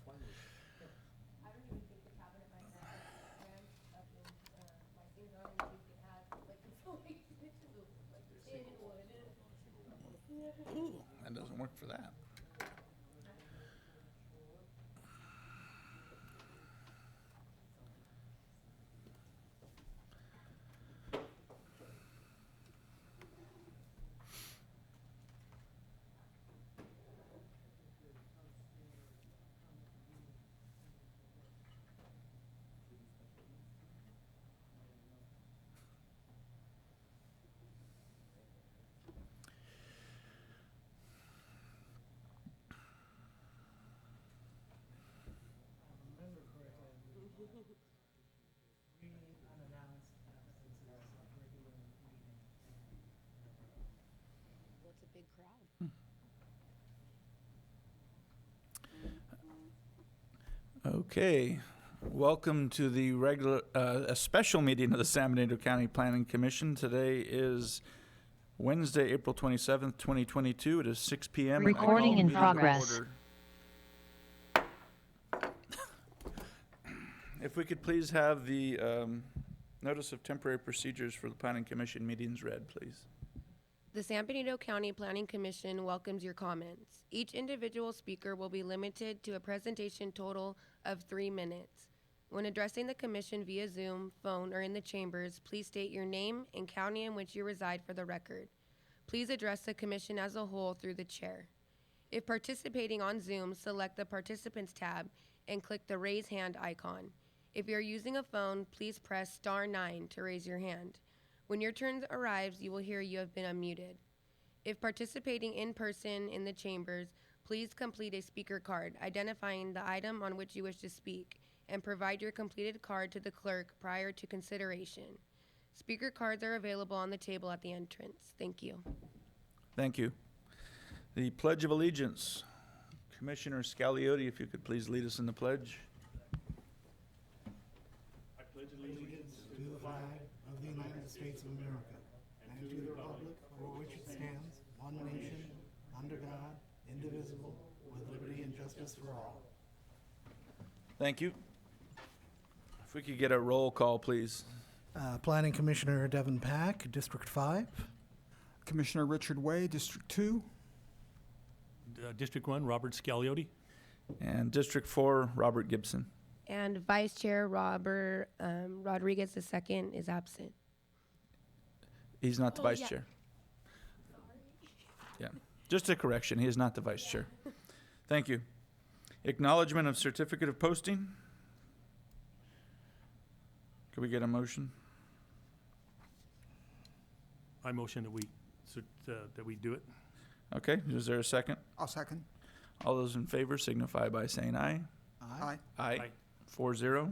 I don't even think the cabinet might have ramps up in my things. I don't even think it has like it's like pictures of like tin and wood. Ooh, that doesn't work for that. Remember correctly, three unannounced absences of regular meeting. Well, it's a big crowd. Okay, welcome to the a special meeting of the San Benito County Planning Commission. Today is Wednesday, April 27th, 2022. It is 6 p.m. and I call Recording the in meeting to progress. order. If we could please have the notice of temporary procedures for the Planning Commission meetings read, please. The San Benito County Planning Commission welcomes your comments. Each individual speaker will be limited to a presentation total of 3 minutes. When addressing the commission via Zoom, phone, or in the chambers, please state your name and county in which you reside for the record. Please address the commission as a whole through the chair. If participating on Zoom, select the Participants tab and click the Raise Hand icon. If you're using a phone, please press *9 to raise your hand. When your turn arrives, you will hear you have been unmuted. If participating in person in the chambers, please complete a speaker card identifying the item on which you wish to speak and provide your completed card to the clerk prior to consideration. Speaker cards are available on the table at the entrance. Thank you. Thank you. The Pledge of Allegiance. Commissioner Scagliotti, if you could please lead us in the pledge. Allegiance to the flag of the United States of America and to the republic for which it stands, one nation, under God, indivisible, with liberty and justice for all. Thank you. If we could get a roll call, please. Planning Commissioner Devin Pack, District 5. Commissioner Richard Way, District 2. District 1, Robert Scagliotti. And District 4, Robert Gibson. And Vice Chair Robert Rodriguez II is absent. He's not the vice chair. Yeah, just a correction. He is not the vice chair. Thank you. Acknowledgement of certificate of posting. Could we get a motion? I motion that we do it. Okay, is there a second? I'll second. All those in favor signify by saying aye. Aye. Aye. 4-0.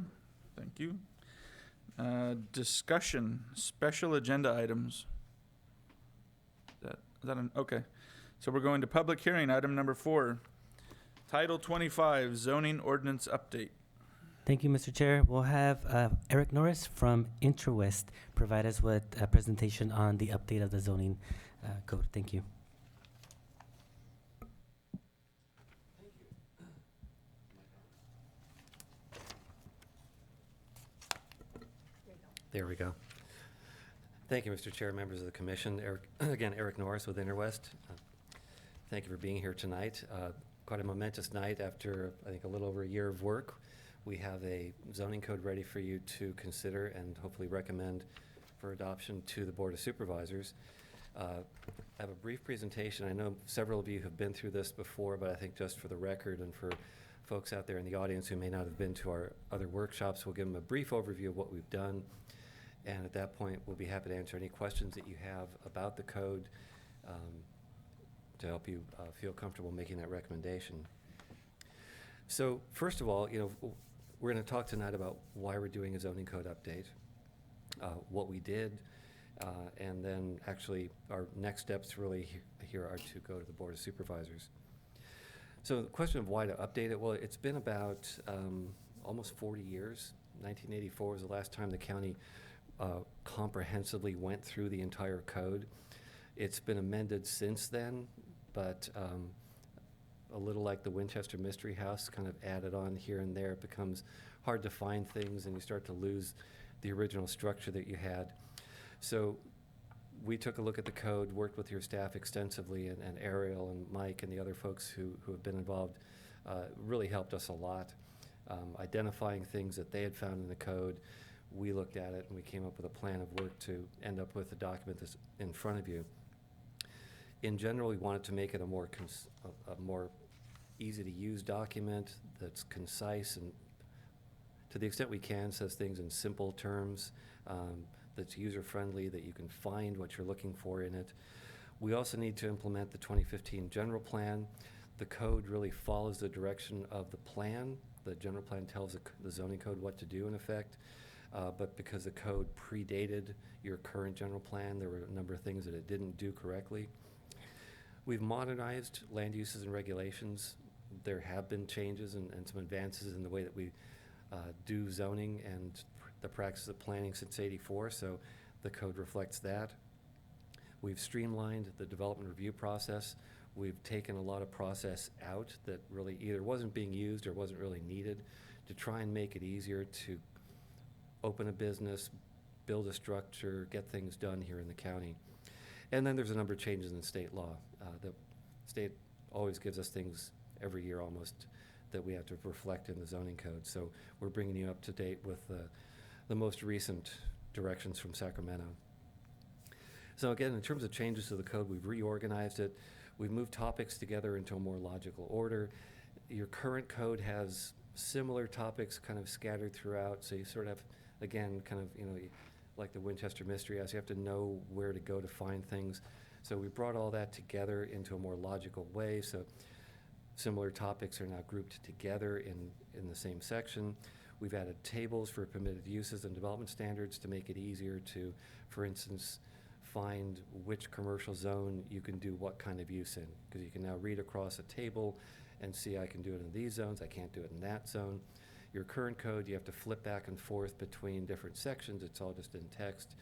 Thank you. Discussion, special agenda items. Okay. So we're going to public hearing, item number 4. Title 25, zoning ordinance update. Thank you, Mr. Chair. We'll have Eric Norris from InterWest provide us with a presentation on the update of the zoning code. Thank you. There we go. Thank you, Mr. Chair, members of the commission. Eric Norris with InterWest. Thank you for being here tonight. Quite a momentous night after, I think, a little over a year of work. We have a zoning code ready for you to consider and hopefully recommend for adoption to the Board of Supervisors. I have a brief presentation. I know several of you have been through this before, but I think just for the record and for folks out there in the audience who may not have been to our other workshops, we'll give them a brief overview of what we've done. And at that point, we'll be happy to answer any questions that you have about the code to help you feel comfortable making that recommendation. So first of all, we're going to talk tonight about why we're doing a zoning code update, what we did, and then actually our next steps really here are to go to the Board of Supervisors. So the question of why to update it, well, it's been about almost 40 years. 1984 was the last time the county comprehensively went through the entire code. It's been amended since then, but a little like the Winchester Mystery House, kind of added on here and there. It becomes hard to find things, and you start to lose the original structure that you had. So we took a look at the code, worked with your staff extensively, and Ariel and Mike and the other folks who have been involved really helped us a lot. Identifying things that they had found in the code, we looked at it and we came up with a plan of work to end up with the document that's in front of you. In general, we wanted to make it a more easy-to-use document that's concise and, to the extent we can, says things in simple terms, that's user-friendly, that you can find what you're looking for in it. We also need to implement the 2015 general plan. The code really follows the direction of the plan. The general plan tells the zoning code what to do, in effect. But because the code predated your current general plan, there were a number of things that it didn't do correctly. We've modernized land uses and regulations. There have been changes and some advances in the way that we do zoning and the practice of planning since '84, so the code reflects that. We've streamlined the development review process. We've taken a lot of process out that really either wasn't being used or wasn't really needed to try and make it easier to open a business, build a structure, get things done here in the county. And then there's a number of changes in state law. The state always gives us things every year almost that we have to reflect in the zoning code. So we're bringing you up to date with the most recent directions from Sacramento. So again, in terms of changes to the code, we've reorganized it. We've moved topics together into a more logical order. Your current code has similar topics kind of scattered throughout, so you sort of have, again, kind of, like the Winchester Mystery House, you have to know where to go to find things. So we brought all that together into a more logical way, so similar topics are now grouped together in the same section. We've added tables for permitted uses and development standards to make it easier to, for instance, find which commercial zone you can do what kind of use in, because you can now read across a table and see I can do it in these zones, I can't do it in that zone. Your current code, you have to flip back and forth between different sections. It's all just in text,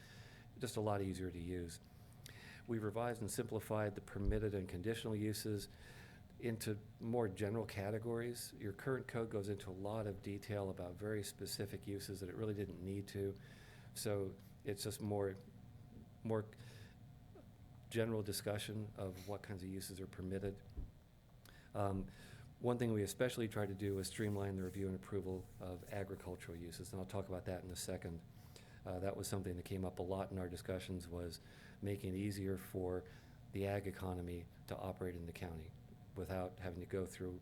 just a lot easier to use. We've revised and simplified the permitted and conditional uses into more general categories. Your current code goes into a lot of detail about very specific uses that it really didn't need to. So it's just more general discussion of what kinds of uses are permitted. One thing we especially tried to do was streamline the review and approval of agricultural uses, and I'll talk about that in a second. That was something that came up a lot in our discussions, was making it easier for the ag economy to operate in the county without having to go through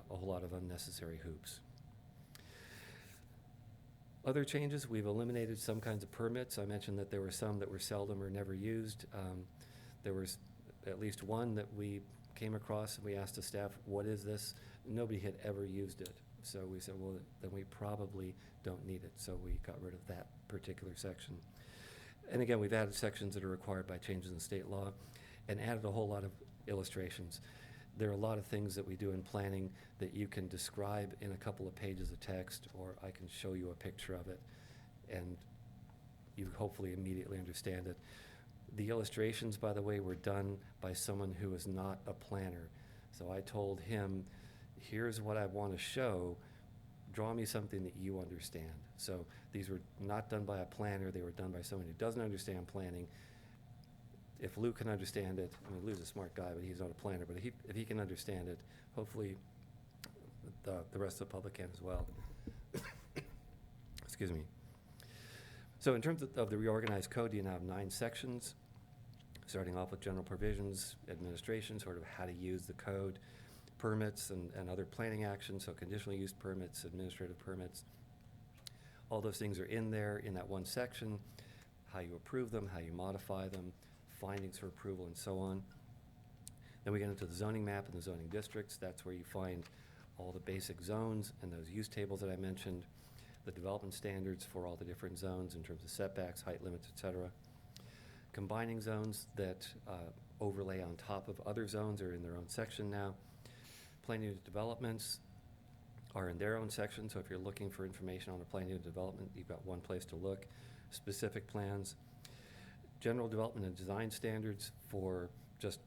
a whole lot of unnecessary hoops. Other changes, we've eliminated some kinds of permits. I mentioned that there were some that were seldom or never used. There was at least one that we came across and we asked the staff, what is this? Nobody had ever used it. So we said, well, then we probably don't need it. So we got rid of that particular section. And again, we've added sections that are required by changes in state law and added a whole lot of illustrations. There are a lot of things that we do in planning that you can describe in a couple of pages of text, or I can show you a picture of it, and you hopefully immediately understand it. The illustrations, by the way, were done by someone who is not a planner. So I told him, here's what I want to show. Draw me something that you understand. So these were not done by a planner. They were done by someone who doesn't understand planning. If Lou can understand it, I mean, Lou's a smart guy, but he's not a planner, but if he can understand it, hopefully the rest of the public can as well. Excuse me. So in terms of the Reorganized Code, you now have 9 sections, starting off with general provisions, administration, sort of how to use the code, permits and other planning actions, so conditional use permits, administrative permits. All those things are in there in that one section, how you approve them, how you modify them, findings for approval, and so on. Then we get into the zoning map and the zoning districts. That's where you find all the basic zones and those use tables that I mentioned, the development standards for all the different zones in terms of setbacks, height limits, et cetera. Combining zones that overlay on top of other zones are in their own section now. Planned unit developments are in their own section, so if you're looking for information on a planned unit development, you've got one place to look. Specific plans. General development and design standards for just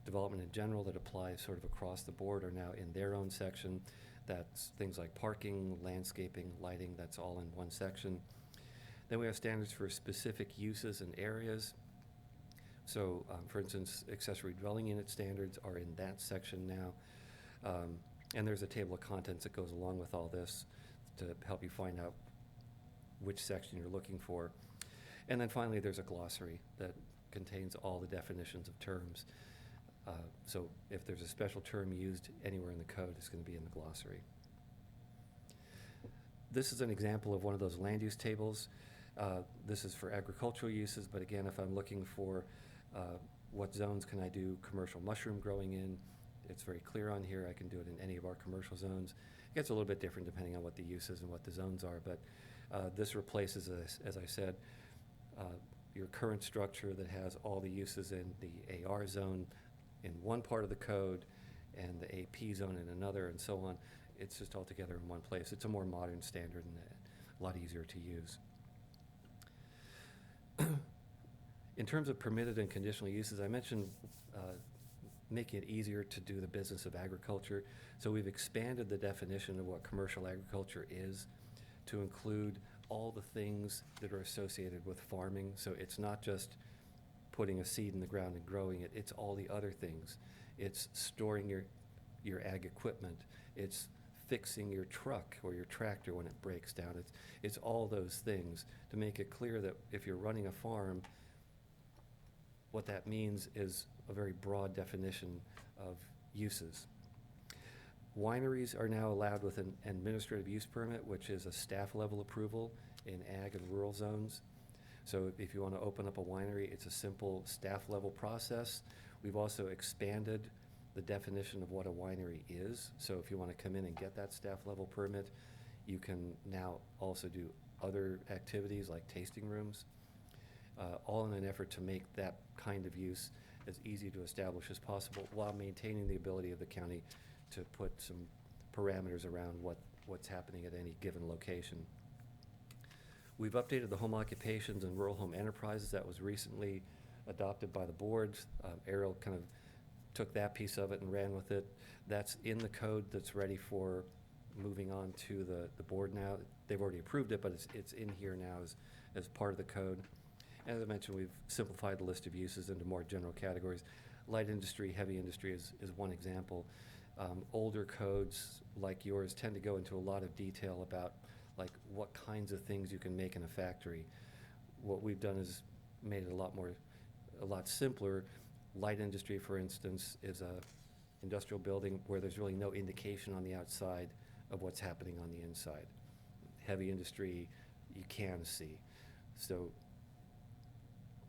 development in general that apply sort of across the board are now in their own section. That's things like parking, landscaping, lighting, that's all in one section. Then we have standards for specific uses and areas. So, for instance, accessory dwelling unit standards are in that section now. And there's a table of contents that goes along with all this to help you find out which section you're looking for. And then finally, there's a glossary that contains all the definitions of terms. So if there's a special term used anywhere in the code, it's going to be in the glossary. This is an example of one of those land use tables. This is for agricultural uses, but again, if I'm looking for what zones can I do commercial mushroom growing in, it's very clear on here. I can do it in any of our commercial zones. It gets a little bit different depending on what the use is and what the zones are, but this replaces, as I said, your current structure that has all the uses in the AR zone in one part of the code and the AP zone in another and so on. It's just all together in one place. It's a more modern standard and a lot easier to use. In terms of permitted and conditional uses, I mentioned making it easier to do the business of agriculture. So we've expanded the definition of what commercial agriculture is to include all the things that are associated with farming. So it's not just putting a seed in the ground and growing it, it's all the other things. It's storing your ag equipment. It's fixing your truck or your tractor when it breaks down. It's all those things to make it clear that if you're running a farm, what that means is a very broad definition of uses. Wineries are now allowed with an administrative use permit, which is a staff level approval in ag and rural zones. So if you want to open up a winery, it's a simple staff level process. We've also expanded the definition of what a winery is. So if you want to come in and get that staff level permit, you can now also do other activities like tasting rooms, all in an effort to make that kind of use as easy to establish as possible while maintaining the ability of the county to put some parameters around what's happening at any given location. We've updated the home occupations and rural home enterprises that was recently adopted by the board. Ariel kind of took that piece of it and ran with it. That's in the code that's ready for moving on to the board now. They've already approved it, but it's in here now as part of the code. As I mentioned, we've simplified the list of uses into more general categories. Light industry, heavy industry is one example. Older codes like yours tend to go into a lot of detail about like what kinds of things you can make in a factory. What we've done is made it a lot simpler. Light industry, for instance, is a industrial building where there's really no indication on the outside of what's happening on the inside. Heavy industry, you can see. So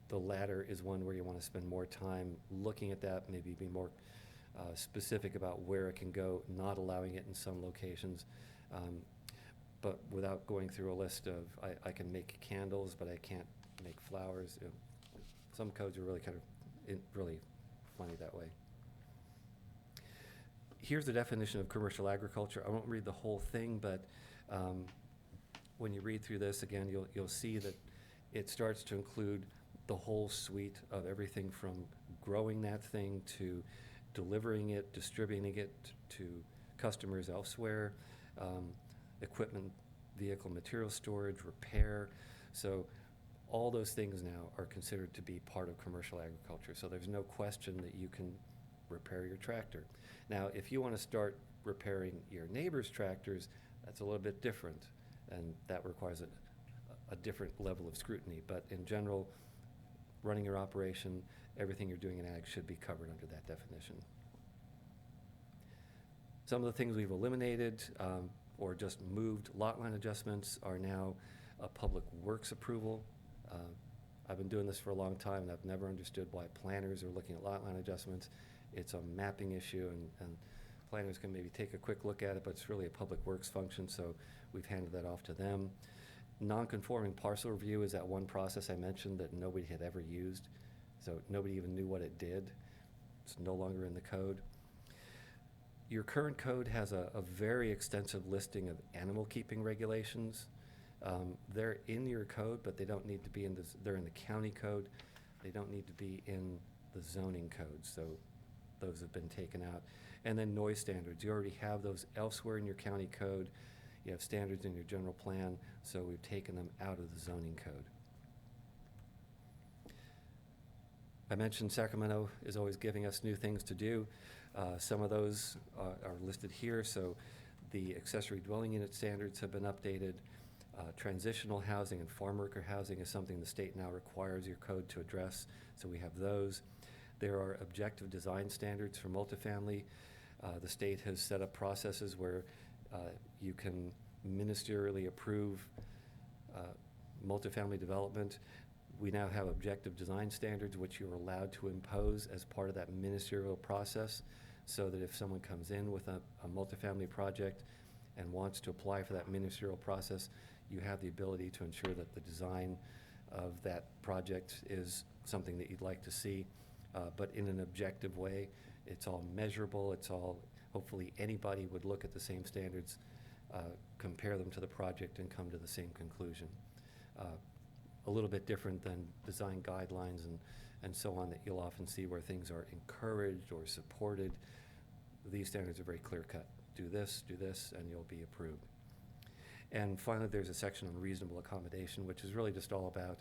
the latter is one where you want to spend more time looking at that, maybe be more specific about where it can go, not allowing it in some locations. But without going through a list of, I can make candles, but I can't make flowers. Some codes are really kind of really funny that way. Here's the definition of commercial agriculture. I won't read the whole thing, but when you read through this, again, you'll see that it starts to include the whole suite of everything from growing that thing to delivering it, distributing it to customers elsewhere, equipment, vehicle material storage, repair. So all those things now are considered to be part of commercial agriculture. So there's no question that you can repair your tractor. Now, if you want to start repairing your neighbor's tractors, that's a little bit different, and that requires a different level of scrutiny. But in general, running your operation, everything you're doing in ag should be covered under that definition. Some of the things we've eliminated or just moved, lot line adjustments are now a public works approval. I've been doing this for a long time, and I've never understood why planners are looking at lot line adjustments. It's a mapping issue, and planners can maybe take a quick look at it, but it's really a public works function, so we've handed that off to them. Non-conforming parcel review is that one process I mentioned that nobody had ever used, so nobody even knew what it did. It's no longer in the code. Your current code has a very extensive listing of animal keeping regulations. They're in your code, but they don't need to be they're in the county code. They don't need to be in the zoning code. So those have been taken out. And then noise standards. You already have those elsewhere in your county code. You have standards in your general plan, so we've taken them out of the zoning code. I mentioned Sacramento is always giving us new things to do. Some of those are listed here. So the accessory dwelling unit standards have been updated. Transitional housing and farm worker housing is something the state now requires your code to address, so we have those. There are objective design standards for multifamily. The state has set up processes where you can ministerially approve multifamily development. We now have objective design standards which you're allowed to impose as part of that ministerial process, so that if someone comes in with a multifamily project and wants to apply for that ministerial process, you have the ability to ensure that the design of that project is something that you'd like to see, but in an objective way. It's all measurable. It's all, hopefully anybody would look at the same standards, compare them to the project, and come to the same conclusion. A little bit different than design guidelines and so on that you'll often see where things are encouraged or supported. These standards are very clear cut. Do this, and you'll be approved. And finally, there's a section on reasonable accommodation, which is really just all about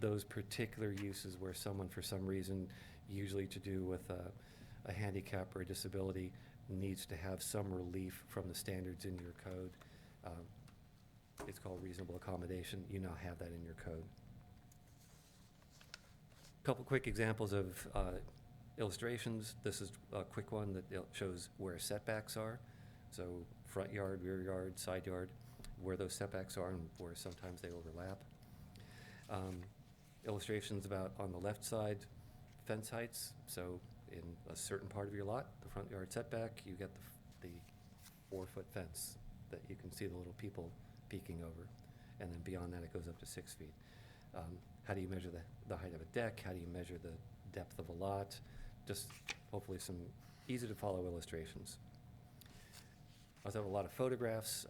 those particular uses where someone, for some reason, usually to do with a handicap or a disability, needs to have some relief from the standards in your code. It's called reasonable accommodation. You now have that in your code. Couple quick examples of illustrations. This is a quick one that shows where setbacks are. So front yard, rear yard, side yard, where those setbacks are and where sometimes they overlap. Illustrations about, on the left side, fence heights. So in a certain part of your lot, the front yard setback, you get the 4-foot fence that you can see the little people peeking over. And then beyond that, it goes up to 6 feet. How do you measure the height of a deck? How do you measure the depth of a lot? Just hopefully some easy to follow illustrations. I also have a lot of photographs.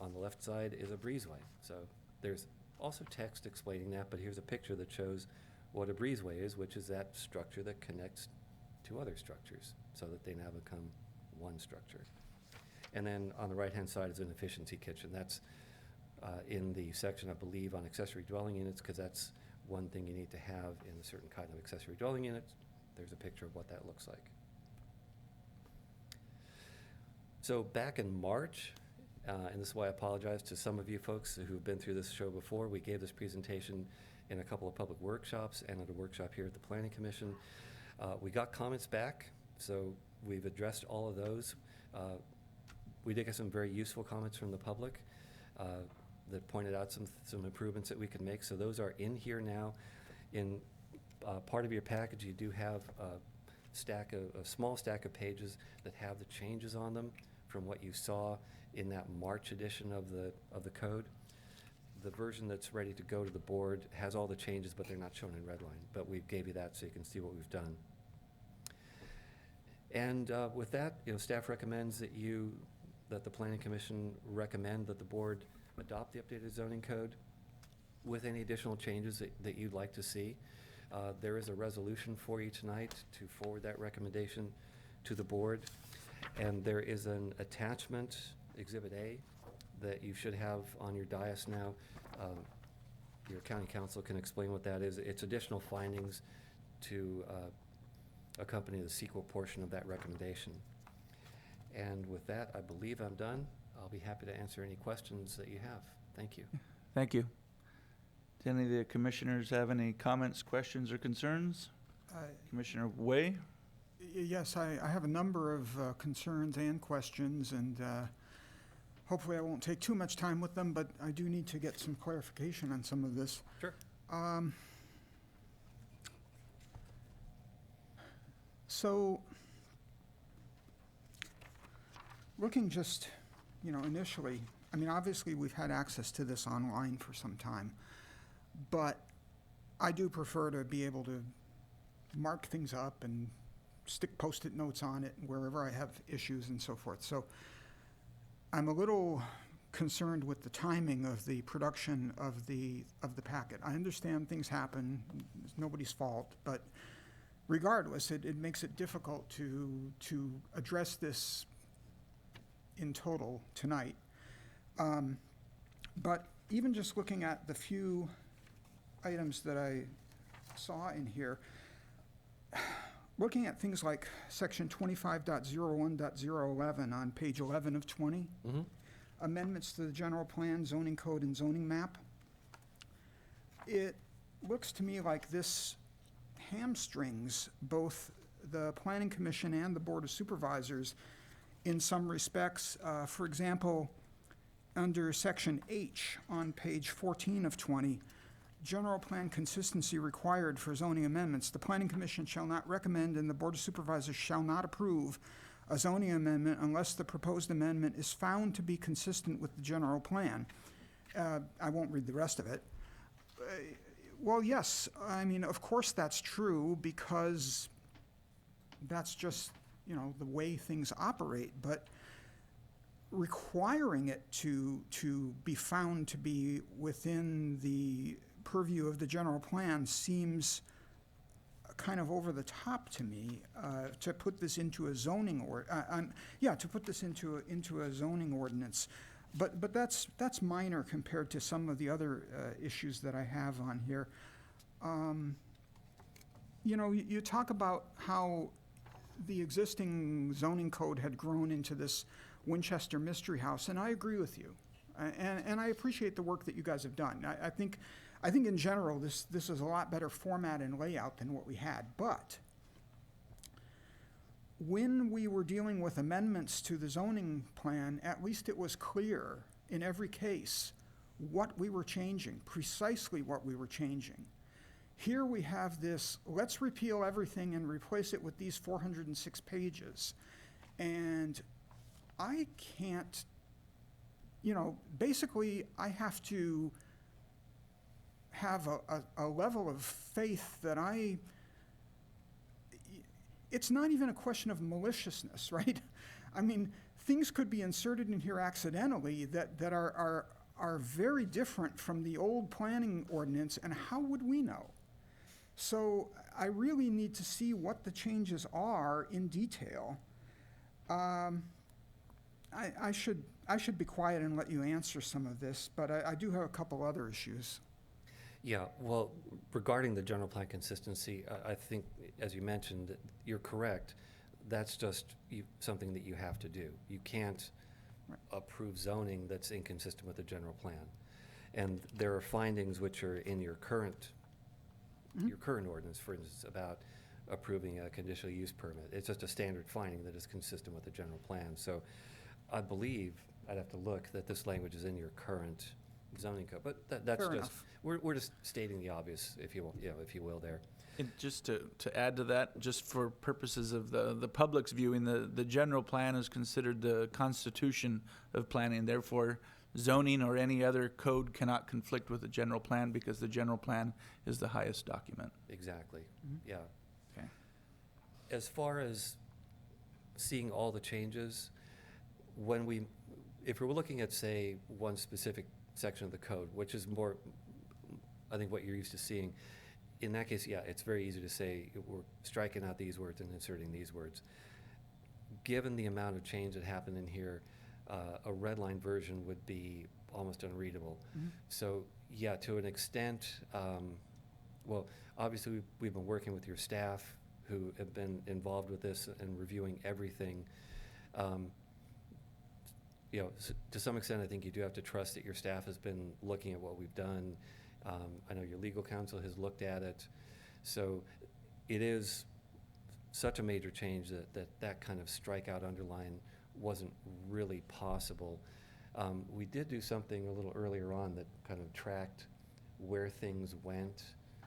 On the left side is a breezeway. So there's also text explaining that, but here's a picture that shows what a breezeway is, which is that structure that connects to other structures so that they now become one structure. And then on the right-hand side is an efficiency kitchen. That's in the section, I believe, on accessory dwelling units, because that's one thing you need to have in a certain kind of accessory dwelling unit. There's a picture of what that looks like. So back in March, and this is why I apologize to some of you folks who've been through this show before, we gave this presentation in a couple of public workshops and at a workshop here at the Planning Commission. We got comments back, so we've addressed all of those. We did get some very useful comments from the public that pointed out some improvements that we could make. So those are in here now. In part of your package, you do have a small stack of pages that have the changes on them from what you saw in that March edition of the code. The version that's ready to go to the board has all the changes, but they're not shown in red line. But we gave you that so you can see what we've done. And with that, staff recommends that the Planning Commission recommend that the board adopt the updated zoning code with any additional changes that you'd like to see. There is a resolution for you tonight to forward that recommendation to the board. And there is an attachment, Exhibit A, that you should have on your dais now. Your county council can explain what that is. It's additional findings to accompany the sequel portion of that recommendation. And with that, I believe I'm done. I'll be happy to answer any questions that you have. Thank you. Thank you. Do any of the commissioners have any comments, questions, or concerns? Commissioner Way? Yes, I have a number of concerns and questions, and hopefully I won't take too much time with them, but I do need to get some clarification on some of this. Sure. So, looking just, initially, I mean, obviously we've had access to this online for some time, but I do prefer to be able to mark things up and stick Post-it notes on it wherever I have issues and so forth. So I'm a little concerned with the timing of the production of the packet. I understand things happen, it's nobody's fault, but regardless, it makes it difficult to address this in total tonight. But even just looking at the few items that I saw in here, looking at things like section 25.01.011 on page 11 of 20, amendments to the general plan, zoning code, and zoning map, it looks to me like this hamstrings both the Planning Commission and the Board of Supervisors in some respects. For example, under section H on page 14 of 20, general plan consistency required for zoning amendments. The Planning Commission shall not recommend and the Board of Supervisors shall not approve a zoning amendment unless the proposed amendment is found to be consistent with the general plan. I won't read the rest of it. Well, yes, I mean, of course that's true because that's just, the way things operate, but requiring it to be found to be within the purview of the general plan seems kind of over the top to me, to put this into a zoning to put this into a zoning ordinance. But that's minor compared to some of the other issues that I have on here. You talk about how the existing zoning code had grown into this Winchester Mystery House, and I agree with you. And I appreciate the work that you guys have done. I think in general, this is a lot better format and layout than what we had. But when we were dealing with amendments to the zoning plan, at least it was clear in every case what we were changing, precisely what we were changing. Here we have this, let's repeal everything and replace it with these 406 pages. And I can't, basically I have to have a level of faith that it's not even a question of maliciousness, right? I mean, things could be inserted in here accidentally that are very different from the old planning ordinance, and how would we know? So I really need to see what the changes are in detail. I should be quiet and let you answer some of this, but I do have a couple other issues. Yeah, well, regarding the general plan consistency, I think, as you mentioned, that you're correct. That's just something that you have to do. You can't approve zoning that's inconsistent with the general plan. And there are findings which are in your current ordinance, for instance, about approving a conditional use permit. It's just a standard finding that is consistent with the general plan. So I believe, I'd have to look, that this language is in your current zoning code. But that's Fair just, enough. we're just stating the obvious, if you will, there. And just to add to that, just for purposes of the public's viewing, the general plan is considered the constitution of planning. Therefore, zoning or any other code cannot conflict with the general plan because the general plan is the highest document. Exactly, Mm-hmm. yeah. Okay. As far as seeing all the changes, if we're looking at, say, one specific section of the code, which is more, I think, what you're used to seeing, in that case, yeah, it's very easy to say we're striking out these words and inserting these words. Given the amount of change that happened in here, a red line version would be almost unreadable. Mm-hmm. So, yeah, to an extent, well, obviously we've been working with your staff who have been involved with this and reviewing everything. To some extent, I think you do have to trust that your staff has been looking at what we've done. I know your legal counsel has looked at it. So it is such a major change that kind of strikeout underline wasn't really possible. We did do something a little earlier on that kind of tracked where things went. I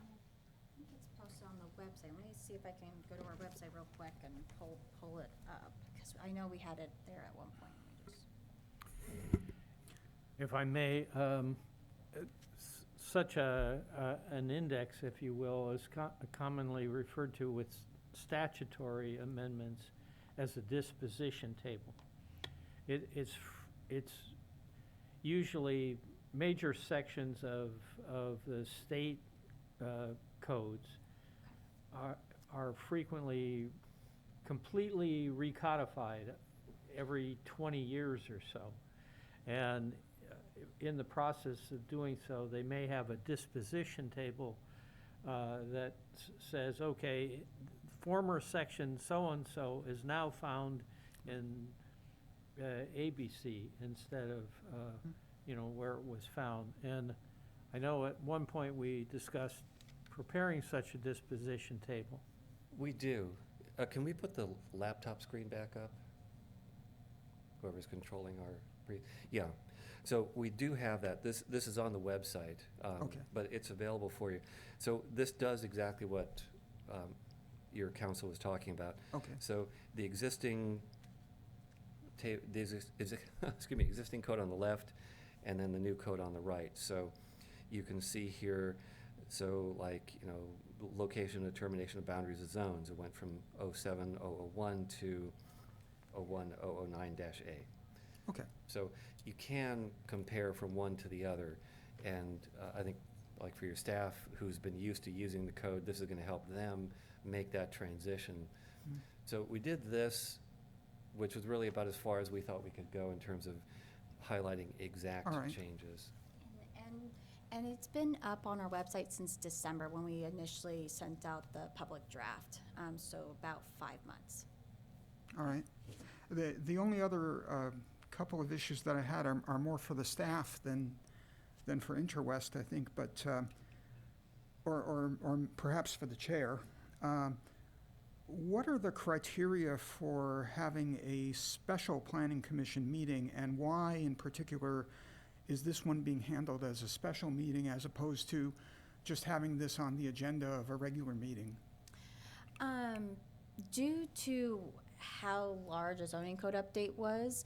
think it's posted on the website. Let me see if I can go to our website real quick and pull it up, because I know we had it there at one point. Let me just. If I may, such an index, if you will, is commonly referred to with statutory amendments as a disposition table. It's usually major sections of the state codes are frequently completely recodified every 20 years or so. And in the process of doing so, they may have a disposition table that says, okay, former section so-and-so is now found in ABC instead of, where it was found. And I know at one point we discussed preparing such a disposition table. We do. Can we put the laptop screen back up? Whoever's controlling yeah. So we do have that. This is on the website. Okay. But it's available for you. So this does exactly what your council was talking about. Okay. So the existing existing code on the left, and then the new code on the right. So you can see here, location and determination of boundaries of zones. It went from 07001 to 01009-A. Okay. So you can compare from one to the other, and I think, like for your staff who's been used to using the code, this is going to help them make that transition. Mm. So we did this, which was really about as far as we thought we could go in terms of highlighting exact All right. changes. And it's been up on our website since December when we initially sent out the public draft, so about 5 months. All right. The only other couple of issues that I had are more for the staff than for Interwest, I think, but or perhaps for the chair. What are the criteria for having a special planning commission meeting, and why in particular is this one being handled as a special meeting as opposed to just having this on the agenda of a regular meeting? Due to how large a zoning code update was,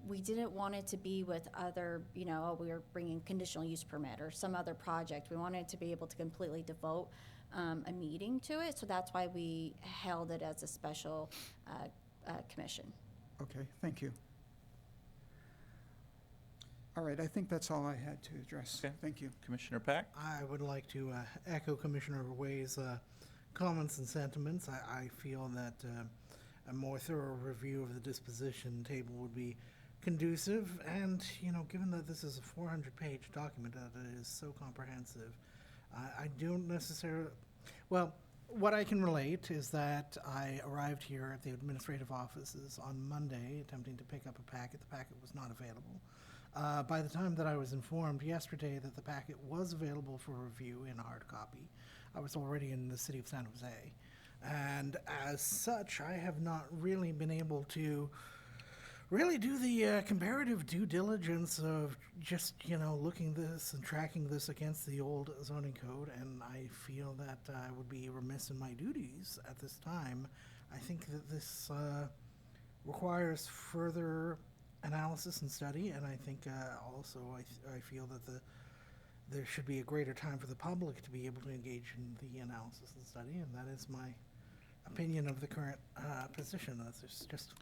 we didn't want it to be with other, we were bringing conditional use permit or some other project. We wanted to be able to completely devote a meeting to it, so that's why we held it as a special commission. Okay, thank you. All right, I think that's all I had to address. Okay. Thank you. Commissioner Pack? I would like to echo Commissioner Way's comments and sentiments. I feel that a more thorough review of the disposition table would be conducive, and given that this is a 400-page document that is so comprehensive, I don't necessarily. Well, what I can relate is that I arrived here at the administrative offices on Monday attempting to pick up a packet. The packet was not available. By the time that I was informed yesterday that the packet was available for review in hard copy, I was already in the city of San Jose. And as such, I have not really been able to really do the comparative due diligence of just, looking this and tracking this against the old zoning code, and I feel that I would be remiss in my duties at this time. I think that this requires further analysis and study, and I think also I feel that there should be a greater time for the public to be able to engage in the analysis and study, and that is my opinion of the current position. That's just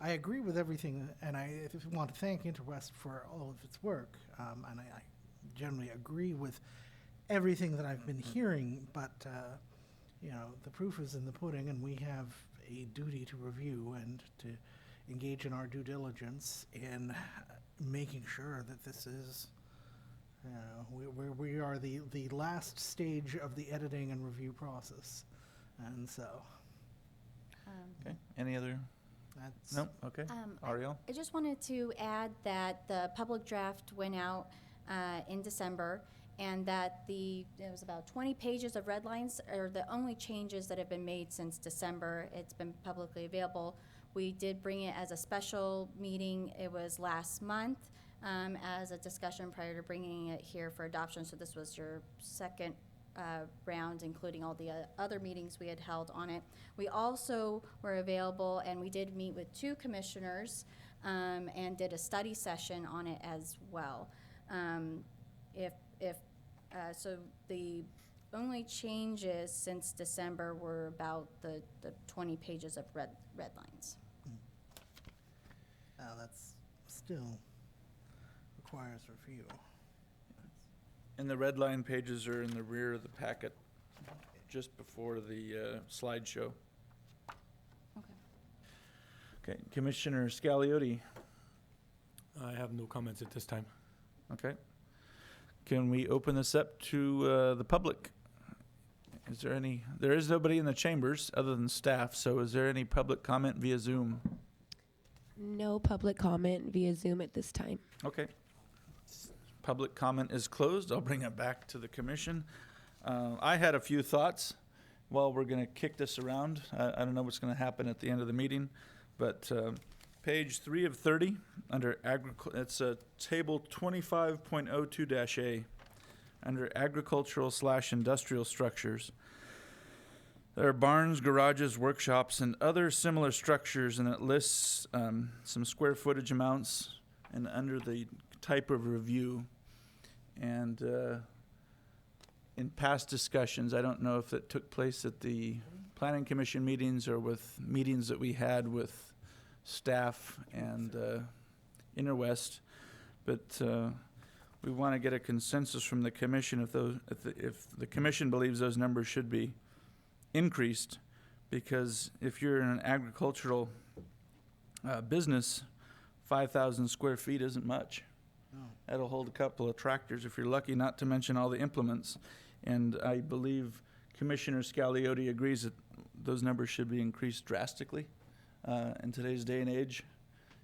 I agree with everything, and I want to thank Interwest for all of its work, and I generally agree with everything that I've been hearing, but the proof is in the pudding, and we have a duty to review and to engage in our due diligence in making sure that this is, we are the last stage of the editing and review process, and so. Okay, any other? That's No, okay. Ariel? I just wanted to add that the public draft went out in December, and that there was about 20 pages of red lines are the only changes that have been made since December. It's been publicly available. We did bring it as a special meeting. It was last month as a discussion prior to bringing it here for adoption. So this was your second round, including all the other meetings we had held on it. We also were available, and we did meet with 2 commissioners and did a study session on it as well. So the only changes since December were about the 20 pages of red lines. that's still requires review. And the red line pages are in the rear of the packet, just before the slideshow. Okay. Okay, Commissioner Scaliotti. I have no comments at this time. Okay. Can we open this up to the public? Is there any, there is nobody in the chambers other than staff, so is there any public comment via Zoom? No public comment via Zoom at this time. Okay. Public comment is closed. I'll bring it back to the commission. I had a few thoughts while we're going to kick this around. I don't know what's going to happen at the end of the meeting, but page 3 of 30 under it's table 25.02-A under agricultural/industrial structures. There are barns, garages, workshops, and other similar structures, and it lists some square footage amounts and under the type of review. And in past discussions, I don't know if it took place at the Planning Commission meetings or with meetings that we had with staff and Interwest, but we want to get a consensus from the commission if the commission believes those numbers should be increased, because if you're in an agricultural business, 5,000 square feet isn't much. No. That'll hold a couple of tractors if you're lucky, not to mention all the implements. And I believe Commissioner Scaliotti agrees that those numbers should be increased drastically. In today's day and age,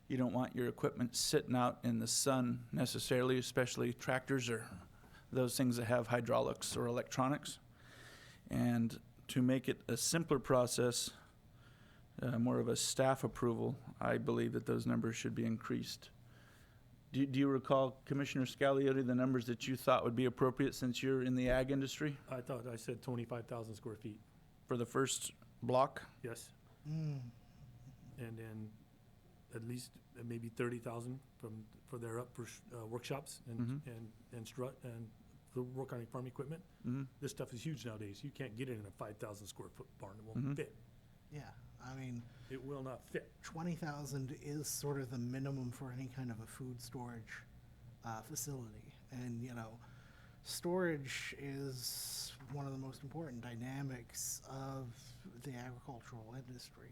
you don't want your equipment sitting out in the sun necessarily, especially tractors or those things that have hydraulics or electronics. And to make it a simpler process, more of a staff approval, I believe that those numbers should be increased. Do you recall, Commissioner Scaliotti, the numbers that you thought would be appropriate since you're in the ag industry I thought I said 25,000 square feet. for the first block? Yes. Mm. And then at least maybe 30,000 for their workshops Mhm. and strut and the work on farm equipment. Mm-hmm. This stuff is huge nowadays. You can't get it in a 5,000 square foot barn. It won't Mhm. fit. Yeah, I mean, It will not fit. 20,000 is sort of the minimum for any kind of a food storage facility. And, you know, storage is one of the most important dynamics of the agricultural industry,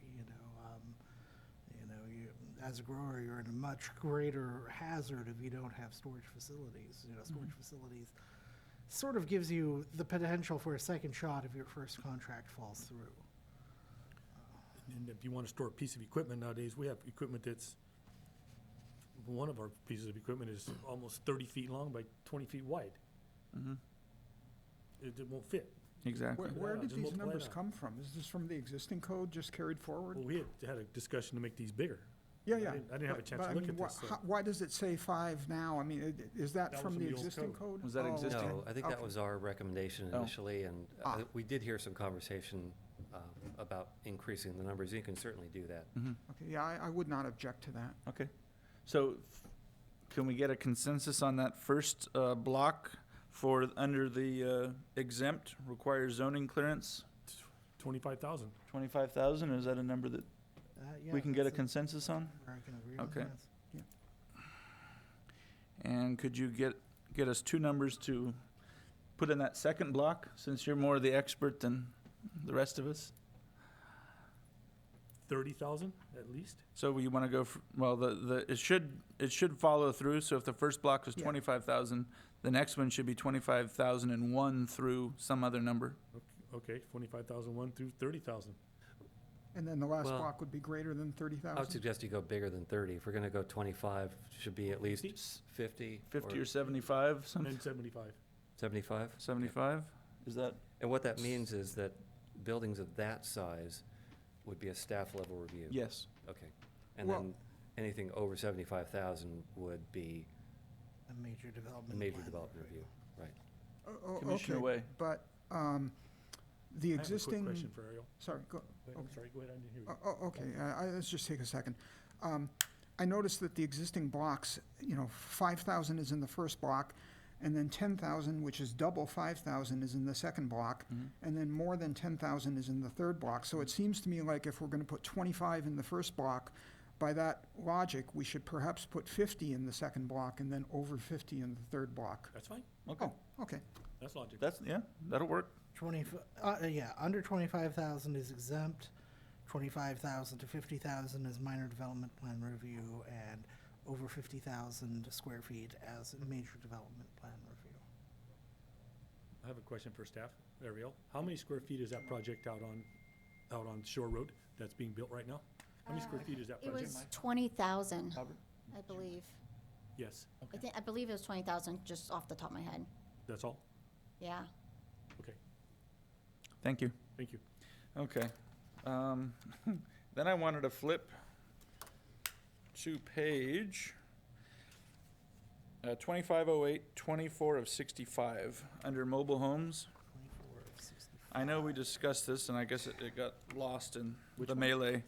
as a grower, you're in a much greater hazard if you don't have storage facilities. Storage facilities sort of gives you the potential for a second shot if your first contract falls through. And if you want to store a piece of equipment nowadays, we have equipment that's, one of our pieces of equipment is almost 30 feet long by 20 feet wide. Mm-hmm. It won't fit. Exactly. Where Yeah, did just these multiply numbers that. come from? Is this from the existing code just carried forward? Well, we had a discussion to make these bigger. Yeah, I yeah. didn't have a chance But to I look mean, at this. so- Why does it say 5 now? I mean, is that That was from from the the old existing code. code? Was that Oh, existing? okay. No, I think that Okay. was our recommendation Oh. initially, and Ah. we did hear some conversation about increasing the numbers. You can certainly do that. Mm-hmm. Okay, yeah, I would not object to that. Okay. So can we get a consensus on that first block for under the exempt requires zoning clearance? 25,000. 25,000, is that a number that Yeah, we can get a that's consensus on? number I can agree with, Okay. yes. And could you get us two numbers to put in that second block, since you're more the expert than the rest of us? 30,000 at least. So we want to go, it should follow through, so if the first block is Yeah. 25,000, the next one should be 25,001 through some other number. Okay, 25,001 through 30,000. And then the last Well, block would be greater than I would 30,000? suggest you go bigger than 30. If we're going to go 25, should be at least 50 50 or 75, And something, then 75. 75. 75? Is that, And what that means is that buildings of that size would be a staff level review. yes. Okay. And Well- then anything over 75,000 would be A major a development. major plan. development review. Right. Commissioner Okay, Way. but the I have a quick existing, question for Ariel. sorry, go, I'm sorry, go ahead, I didn't hear you. okay, let's just take a second. I noticed that the existing blocks, 5,000 is in the first block, and then 10,000, which is double 5,000, is in the second block, Mhm. and then more than 10,000 is in the third block. So it seems to me like if we're going to put 25 in the first block, by that logic, we should perhaps put 50 in the second block and then over 50 in the third block. That's fine. Okay, Oh, okay. That's logical. that's, yeah, that'll work. under 25,000 is exempt, 25,000 to 50,000 is minor development plan review, and over 50,000 square feet as a major development plan review. I have a question for staff. Ariel, how many square feet is that project out on Shore Road that's being built right now? How many square feet is that It project? was 20,000, Robert? I believe. Yes, I believe it was 20,000, just off the top of my head. that's all? Yeah. Okay, Thank you. thank you. Okay. Then I wanted to flip to page 2508, 24 of 65, under mobile homes. 24 of 65. I know we discussed this, and I guess it got lost in Which the one? melee.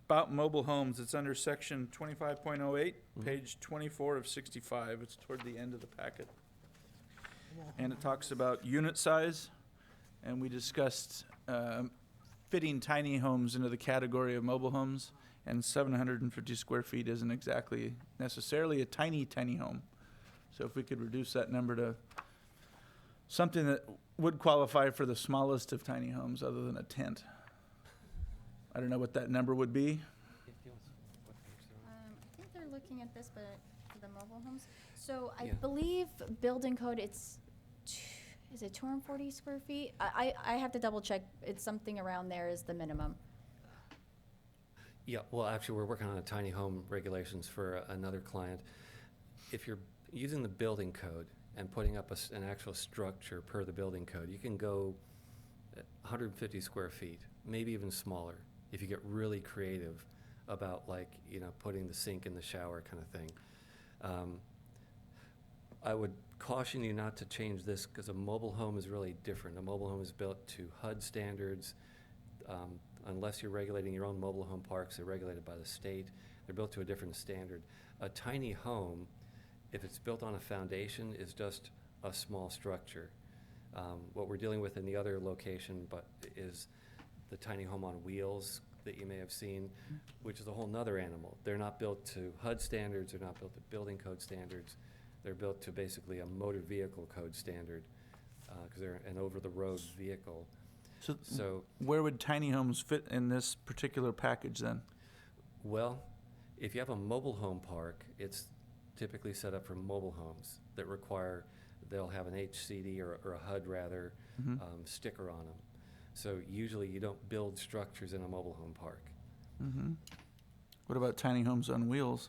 About mobile homes, it's under section 25.08, page 24 of 65. It's toward the end of the packet. And it talks about unit size, and we discussed fitting tiny homes into the category of mobile homes, and 750 square feet isn't exactly necessarily a tiny, tiny home. So if we could reduce that number to something that would qualify for the smallest of tiny homes other than a tent. I don't know what that number would be. I think they're looking at this, but for the mobile homes. So I Yeah. believe building code, is it 240 square feet? I have to double check. It's something around there is the minimum. Yeah, well, actually, we're working on a tiny home regulations for another client. If you're using the building code and putting up an actual structure per the building code, you can go 150 square feet, maybe even smaller, if you get really creative about, like, putting the sink in the shower kind of thing. I would caution you not to change this, because a mobile home is really different. A mobile home is built to HUD standards. Unless you're regulating your own mobile home parks, they're regulated by the state. They're built to a different standard. A tiny home, if it's built on a foundation, is just a small structure. What we're dealing with in the other location is the tiny home on wheels that you may have seen, which is a whole nother animal. They're not built to HUD standards, they're not built to building code standards. They're built to basically a motor vehicle code standard, because they're an over-the-road vehicle. So, Where would tiny homes fit in this particular package then? well, if you have a mobile home park, it's typically set up for mobile homes that they'll have an HCD or a HUD rather, sticker on them. So usually you don't build structures in a mobile home park. What about tiny homes on wheels?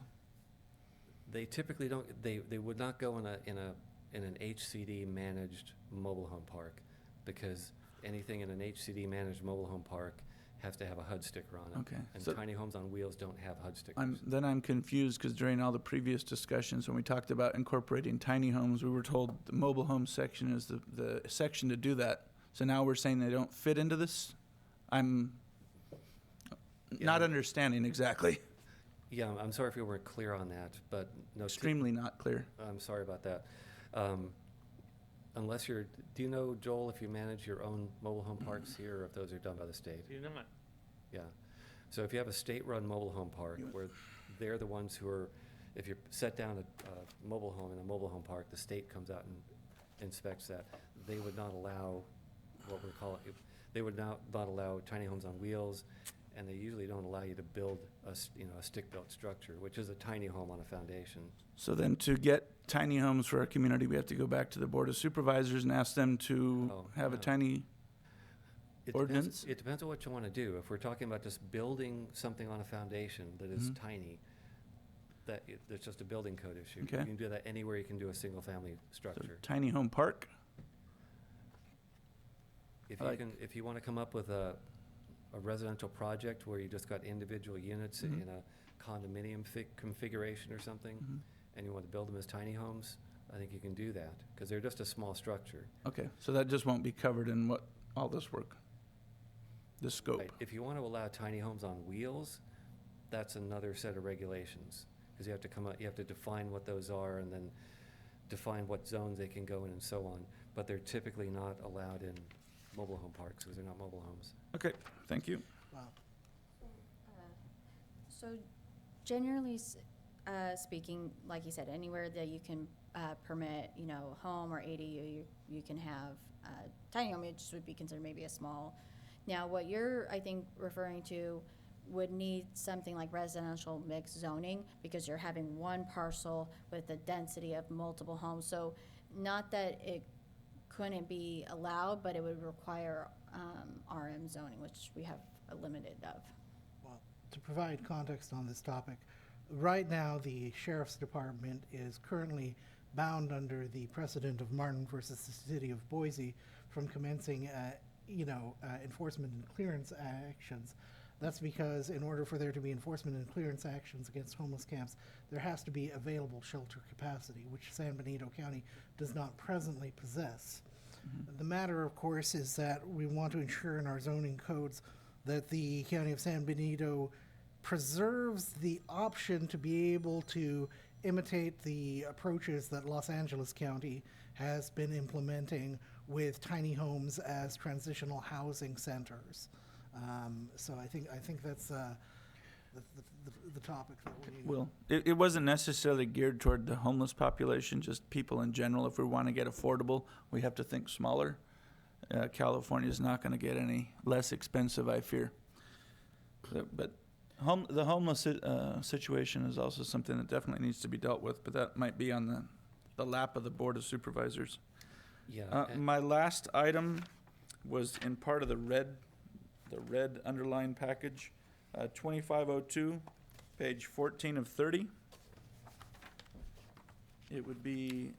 They typically don't, they would not go in an HCD managed mobile home park, because anything in an HCD managed mobile home park has to have a HUD sticker on it. Okay, And so- tiny homes on wheels don't have HUD stickers. I'm confused, because during all the previous discussions, when we talked about incorporating tiny homes, we were told the mobile home section is the section to do that. So now we're saying they don't fit into this? I'm not understanding exactly. Yeah, I'm sorry if we weren't clear on that, but no. Extremely not clear. I'm sorry about that. Unless do you know, Joel, if you manage your own mobile home parks here, or if those are done by the state? Do not. Yeah. So if you have a state-run mobile home park, You- where they're the ones who are, if you set down a mobile home in a mobile home park, the state comes out and inspects that. They would not allow they would not allow tiny homes on wheels, and they usually don't allow you to build a stick-built structure, which is a tiny home on a foundation. So then to get tiny homes for our community, we have to go back to the Board of Supervisors and ask them to Oh, have a no. tiny, It Ordinance? It depends on what you want to do. If we're talking about just building something on a foundation that is tiny, that's just a building code issue. Okay. You can do that anywhere you can do a single-family so structure. tiny home park? If I you like- can, if you want to come up with a residential project where you just got individual units in a condominium configuration or something, and you want to build them as tiny homes, I think you can do that, because they're just a small structure. Okay, so that just won't be covered in all this work, this scope? Right. If you want to allow tiny homes on wheels, that's another set of regulations, because you have to define what those are, and then define what zones they can go in and so on. But they're typically not allowed in mobile home parks, because they're not mobile homes. Okay, thank you. Wow. So generally speaking, like you said, anywhere that you can permit, home or ADU, you can have tiny home, it just would be considered maybe a small. Now, what you're, I think, referring to would need something like residential mixed zoning, because you're having one parcel with a density of multiple homes. So not that it couldn't be allowed, but it would require RM zoning, which we have a limited of. Well, to provide context on this topic, right now, the sheriff's department is currently bound under the precedent of Martin versus the city of Boise from commencing, enforcement and clearance actions. That's because in order for there to be enforcement and clearance actions against homeless camps, there has to be available shelter capacity, which San Benito County does not presently possess. The matter, of course, is that we want to ensure in our zoning codes that the County of San Benito preserves the option to be able to imitate the approaches that Los Angeles County has been implementing with tiny homes as transitional housing centers. So I think that's the topic that we. Well, it wasn't necessarily geared toward the homeless population, just people in general. If we want to get affordable, we have to think smaller. California is not going to get any less expensive, I fear. But the homeless situation is also something that definitely needs to be dealt with, but that might be on the lap of the Board of Supervisors. Yeah. My last item was in part of the red underlined package, 2502, page 14 of 30. It would be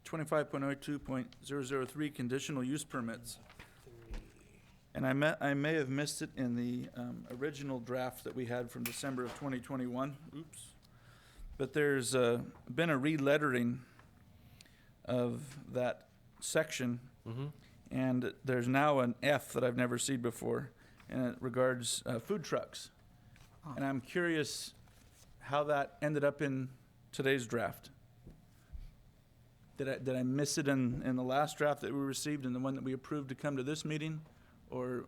25.02.003, conditional use permits. And I may have missed it in the original draft that we had from December of 2021. Oops. But there's been a re-lettering of that section, and there's now an F that I've never seen before, and it regards food trucks. And I'm curious how that ended up in today's draft. Did I miss it in the last draft that we received and the one that we approved to come to this meeting? Or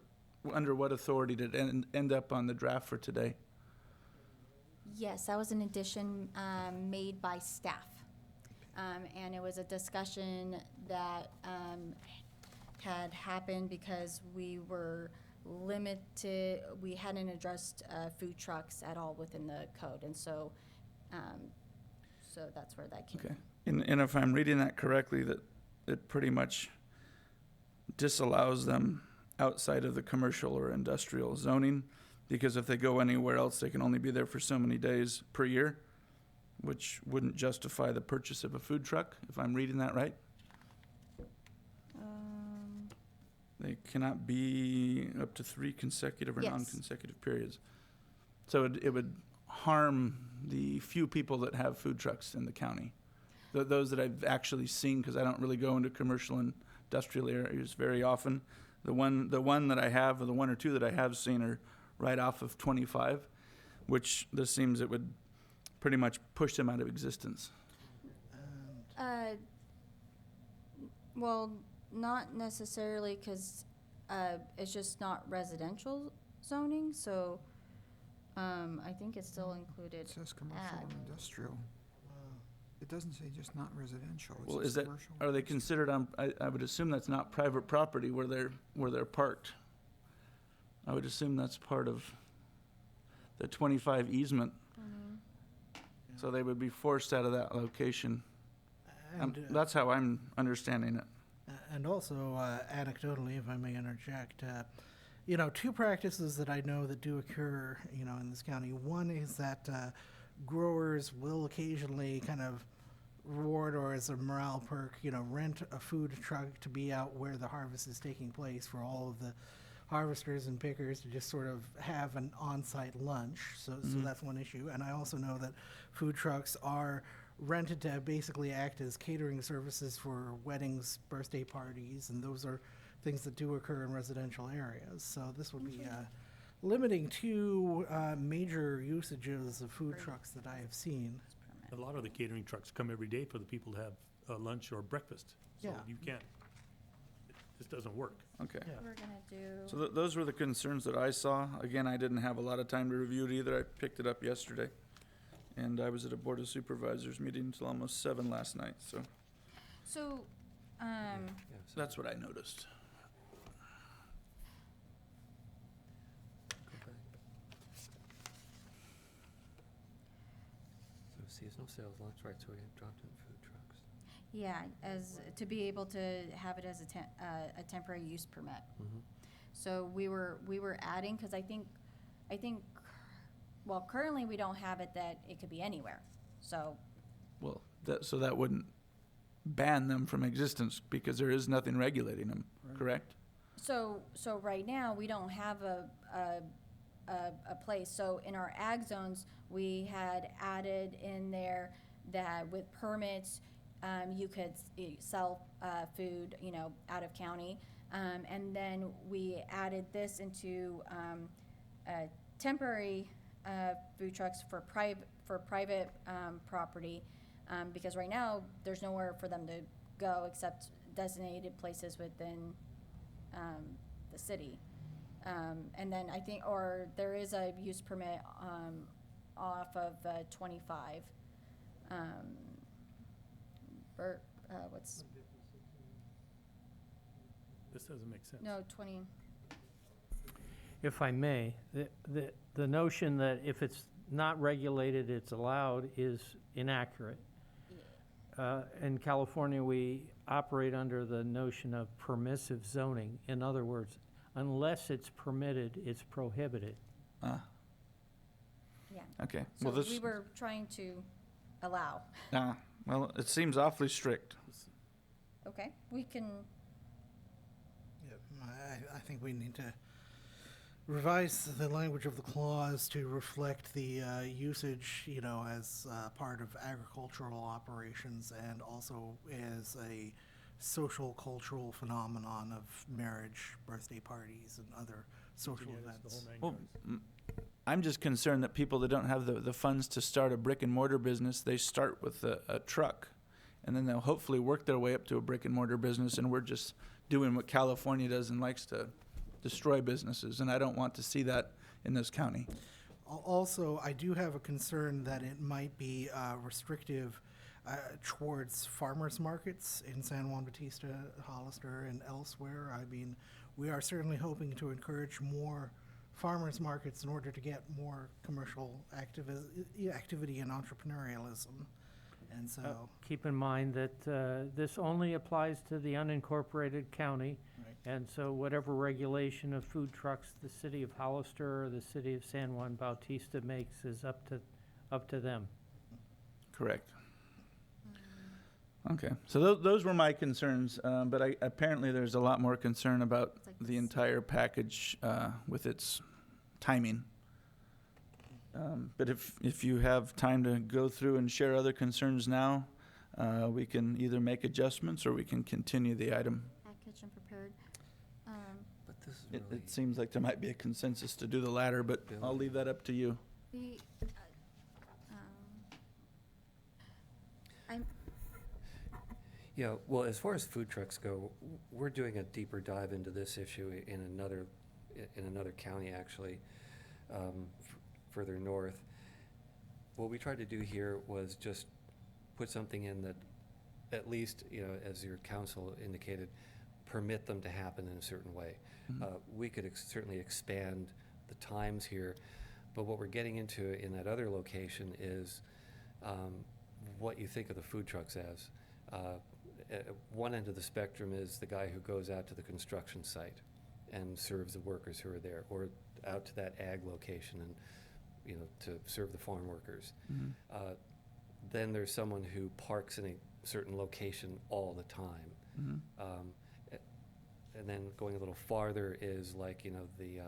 under what authority did it end up on the draft for today? Yes, that was an addition made by staff. And it was a discussion that had happened because we were limited, we hadn't addressed food trucks at all within the code. And so that's where that came. Okay. And if I'm reading that correctly, that it pretty much disallows them outside of the commercial or industrial zoning, because if they go anywhere else, they can only be there for so many days per year, which wouldn't justify the purchase of a food truck, if I'm reading that right. They cannot be up to 3 consecutive or Yes. non-consecutive periods. So it would harm the few people that have food trucks in the county. Those that I've actually seen, because I don't really go into commercial and industrial areas very often. The one that I have, or the one or two that I have seen, are right off of 25, which this seems it would pretty much push them out of existence. Well, not necessarily, because it's just not residential zoning, so I think it's still included. It says commercial and industrial. It doesn't say just not residential. It Well, says is that, commercial. are they considered on, I would assume that's not private property where they're parked. I would assume that's part of the 25 easement. So they would be forced out of that location. That's how I'm understanding it. And also, anecdotally, if I may interject, two practices that I know that do occur, in this county. One is that growers will occasionally kind of reward, or as a morale perk, rent a food truck to be out where the harvest is taking place for all of the harvesters and pickers to just sort of have an on-site lunch. So that's one issue. And I also know that food trucks are rented to basically act as catering services for weddings, birthday parties, and those are things that do occur in residential areas. So this would be limiting two major usages of food trucks that I have seen. A lot of the catering trucks come every day for the people to have lunch or breakfast. So Yeah. you can't, this doesn't work. Okay. Yeah. We're gonna do. So those were the concerns that I saw. Again, I didn't have a lot of time to review it either. I picked it up yesterday. And I was at a Board of Supervisors meeting until almost 7 last night, so So, Yeah, so that's what I noticed. Seasonal sales lunch, right, so we dropped in food trucks. Yeah, as, to be able to have it as a temporary use permit. Mhm. So we were adding, because I think, well, currently we don't have it that it could be anywhere. So, Well, so that wouldn't ban them from existence because there is nothing regulating them, correct? so right now, we don't have a place. So in our ag zones, we had added in there that with permits, you could sell food, out of county. And then we added this into temporary food trucks for private property, because right now, there's nowhere for them to go except designated places within the city. And then I think, or there is a use permit off of 25. What's, This doesn't make sense. no, 20, If I may, the notion that if it's not regulated, it's allowed is inaccurate. In California, we operate under the notion of permissive zoning. In other words, unless it's permitted, it's prohibited. Ah, yeah. okay. So Well, we were trying to allow. well, it seems awfully strict. Okay, we can, Yeah, I think we need to revise the language of the clause to reflect the usage, as part of agricultural operations and also as a social cultural phenomenon of marriage, birthday parties, and other social Yeah, it's the events. whole nine Well, yards. I'm just concerned that people that don't have the funds to start a brick and mortar business, they start with a truck. And then they'll hopefully work their way up to a brick and mortar business, and we're just doing what California does and likes to destroy businesses. And I don't want to see that in this county. Also, I do have a concern that it might be restrictive towards farmers markets in San Juan Bautista, Hollister, and elsewhere. I mean, we are certainly hoping to encourage more farmers markets in order to get more commercial activity and entrepreneurialism. And so, Keep in mind that this only applies to the unincorporated county. Right. And so whatever regulation of food trucks the city of Hollister or the city of San Juan Bautista makes is up to them. Correct. Okay, so those were my concerns, but apparently there's a lot more concern about It's like the this. entire package with its timing. But if you have time to go through and share other concerns now, we can either make adjustments or we can continue the item. package and prepared. But this is It, really, it seems like there might be a consensus to do the latter, but I'll leave that up to you. The, I'm, yeah, well, as far as food trucks go, we're doing a deeper dive into this issue in another county, actually, further north. What we tried to do here was just put something in that, at least, as your council indicated, permit them to happen in a certain way. We could certainly expand the times here, but what we're getting into in that other location is what you think of the food trucks as. At one end of the spectrum is the guy who goes out to the construction site and serves the workers who are there, or out to that ag location and, to serve the farm workers. Then there's someone who parks in a certain location all the time. And then going a little farther is like, the